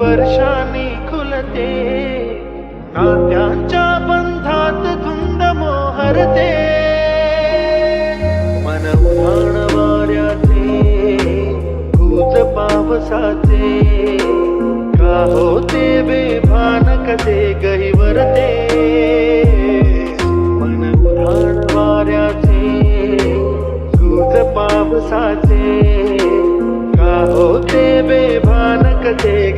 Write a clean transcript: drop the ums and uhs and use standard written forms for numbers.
स्पर्शाने खुलते, नात्यांच्या बंधात धुंद मोहरते. मन उधाण वाऱ्याचे, गुज पावसाचे, का होते बेभान कसे गहिवरते. मन उधाण वाऱ्याचे, गुज पावसाचे, का होते बेभान कसे